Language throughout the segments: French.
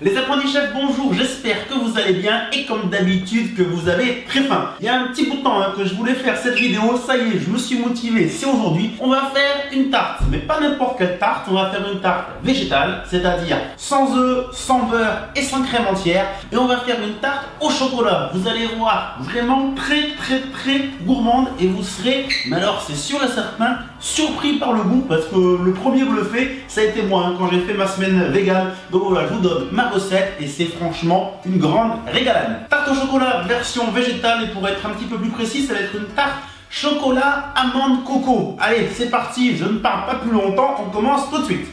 Les apprentis chefs, bonjour, j'espère que vous allez bien et comme d'habitude que vous avez très faim. Il y a un petit bout de temps que je voulais faire cette vidéo, ça y est, je me suis motivé, c'est aujourd'hui. On va faire une tarte, mais pas n'importe quelle tarte, on va faire une tarte végétale, c'est-à-dire sans œufs, sans beurre et sans crème entière. Et on va faire une tarte au chocolat, vous allez voir, vraiment très gourmande et vous serez, mais alors c'est sûr et certain, surpris par le goût parce que le premier bluffé, ça a été moi quand j'ai fait ma semaine végane. Donc voilà, je vous donne ma recette et c'est franchement une grande régalade. Tarte au chocolat version végétale et pour être un petit peu plus précis, ça va être une tarte chocolat amande coco. Allez, c'est parti, je ne parle pas plus longtemps, on commence tout de suite.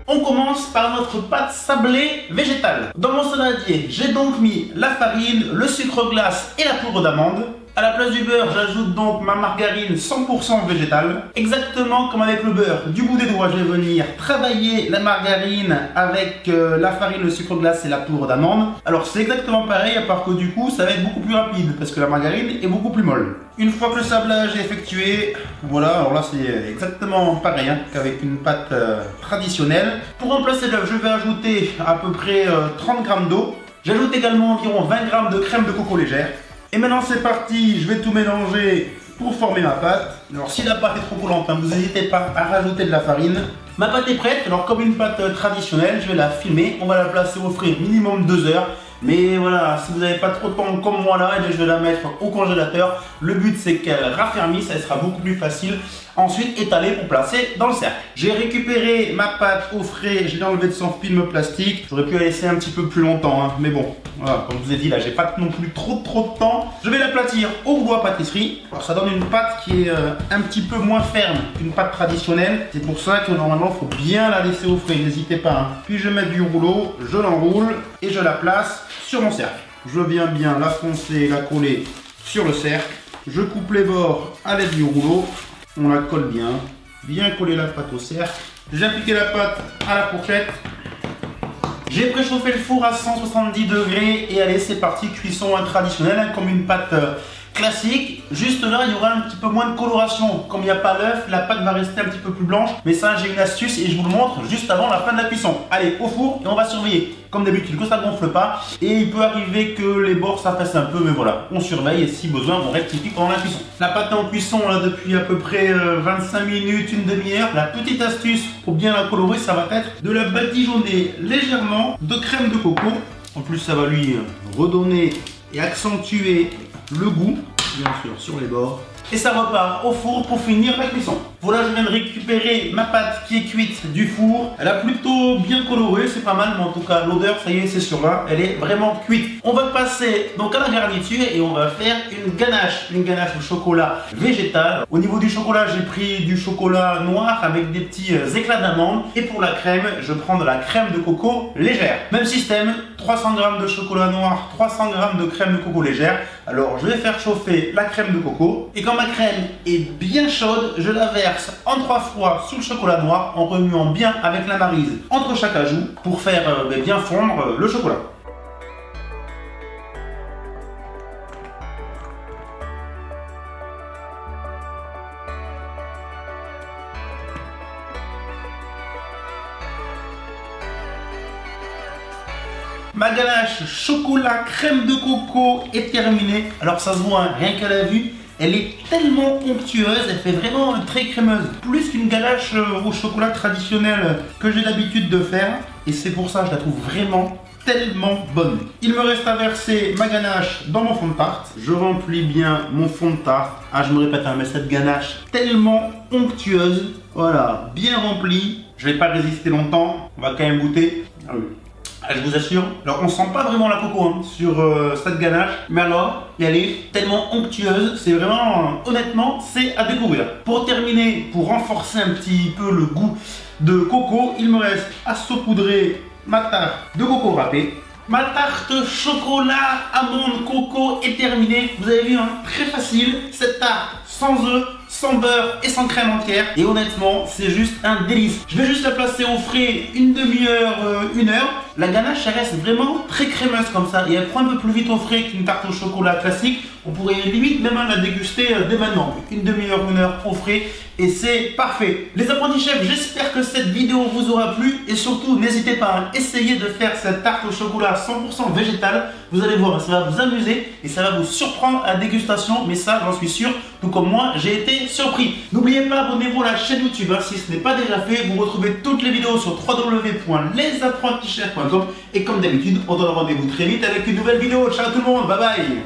On commence par notre pâte sablée végétale. Dans mon saladier, j'ai donc mis la farine, le sucre glace et la poudre d'amande. À la place du beurre, j'ajoute donc ma margarine 100% végétale. Exactement comme avec le beurre, du bout des doigts, je vais venir travailler la margarine avec la farine, le sucre glace et la poudre d'amande. Alors c'est exactement pareil, à part que du coup, ça va être beaucoup plus rapide parce que la margarine est beaucoup plus molle. Une fois que le sablage est effectué, voilà, alors là c'est exactement pareil qu'avec une pâte traditionnelle. Pour remplacer l'œuf, je vais ajouter à peu près 30 g d'eau. J'ajoute également environ 20 g de crème de coco légère. Et maintenant c'est parti, je vais tout mélanger pour former ma pâte. Alors si la pâte est trop collante, vous n'hésitez pas à rajouter de la farine. Ma pâte est prête, alors comme une pâte traditionnelle, je vais la filmer. On va la placer au frais minimum 2 heures. Mais voilà, si vous n'avez pas trop de temps comme moi là, je vais la mettre au congélateur. Le but c'est qu'elle raffermisse, ça sera beaucoup plus facile. Ensuite étaler pour placer dans le cercle. J'ai récupéré ma pâte au frais, je l'ai enlevée de son film plastique. J'aurais pu la laisser un petit peu plus longtemps, mais bon, voilà, comme je vous ai dit là, j'ai pas non plus trop de temps. Je vais l'aplatir au rouleau à pâtisserie. Alors ça donne une pâte qui est un petit peu moins ferme qu'une pâte traditionnelle. C'est pour ça que normalement il faut bien la laisser au frais, n'hésitez pas. Puis je mets du rouleau, je l'enroule et je la place sur mon cercle. Je viens bien la foncer, la coller sur le cercle. Je coupe les bords à l'aide du rouleau. On la colle bien coller la pâte au cercle. J'ai appliqué la pâte à la fourchette. J'ai préchauffé le four à 170 degrés et allez, c'est parti, cuisson traditionnelle comme une pâte classique. Juste là, il y aura un petit peu moins de coloration. Comme il n'y a pas l'œuf, la pâte va rester un petit peu plus blanche. Mais ça, j'ai une astuce et je vous le montre juste avant la fin de la cuisson. Allez, au four et on va surveiller. Comme d'habitude, que ça ne gonfle pas. Et il peut arriver que les bords s'affaissent un peu, mais voilà, on surveille et si besoin, on rectifie pendant la cuisson. La pâte est en cuisson là depuis à peu près 25 minutes, une demi-heure. La petite astuce pour bien la colorer, ça va être de la badigeonner légèrement de crème de coco. En plus, ça va lui redonner et accentuer le goût, bien sûr, sur les bords. Et ça repart au four pour finir la cuisson. Voilà, je viens de récupérer ma pâte qui est cuite du four. Elle a plutôt bien coloré, c'est pas mal, mais en tout cas l'odeur, ça y est, c'est sûr là, elle est vraiment cuite. On va passer donc à la garniture et on va faire une ganache au chocolat végétal. Au niveau du chocolat, j'ai pris du chocolat noir avec des petits éclats d'amande. Et pour la crème, je prends de la crème de coco légère. Même système, 300 g de chocolat noir, 300 g de crème de coco légère. Alors je vais faire chauffer la crème de coco et quand ma crème est bien chaude, je la verse en 3 fois sous le chocolat noir en remuant bien avec la maryse entre chaque ajout pour faire bien fondre le chocolat. Ma ganache chocolat crème de coco est terminée. Alors ça se voit, rien qu'à la vue, elle est tellement onctueuse, elle fait vraiment très crémeuse. Plus qu'une ganache au chocolat traditionnelle que j'ai l'habitude de faire. Et c'est pour ça que je la trouve vraiment tellement bonne. Il me reste à verser ma ganache dans mon fond de tarte. Je remplis bien mon fond de tarte. Ah, je me répète, mais cette ganache tellement onctueuse, voilà, bien remplie. Je vais pas résister longtemps, on va quand même goûter. Ah oui. Je vous assure, alors on sent pas vraiment la coco sur cette ganache, mais alors elle est tellement onctueuse, c'est vraiment, honnêtement, c'est à découvrir. Pour terminer, pour renforcer un petit peu le goût de coco, il me reste à saupoudrer ma tarte de coco râpé. Ma tarte chocolat amande coco est terminée. Vous avez vu, très facile, cette tarte sans œufs, sans beurre et sans crème entière. Et honnêtement, c'est juste un délice. Je vais juste la placer au frais une demi-heure, 1 heure. La ganache elle reste vraiment très crémeuse comme ça et elle prend un peu plus vite au frais qu'une tarte au chocolat classique. On pourrait limite même la déguster dès maintenant, une demi-heure, une heure au frais et c'est parfait. Les apprentis chefs, j'espère que cette vidéo vous aura plu et surtout n'hésitez pas à essayer de faire cette tarte au chocolat 100% végétale. Vous allez voir, ça va vous amuser et ça va vous surprendre à la dégustation, mais ça j'en suis sûr, tout comme moi j'ai été surpris. N'oubliez pas, abonnez-vous à la chaîne YouTube si ce n'est pas déjà fait. Vous retrouvez toutes les vidéos sur www.lesapprentischefs.com et comme d'habitude, on donne rendez-vous très vite avec une nouvelle vidéo. Ciao tout le monde, bye bye.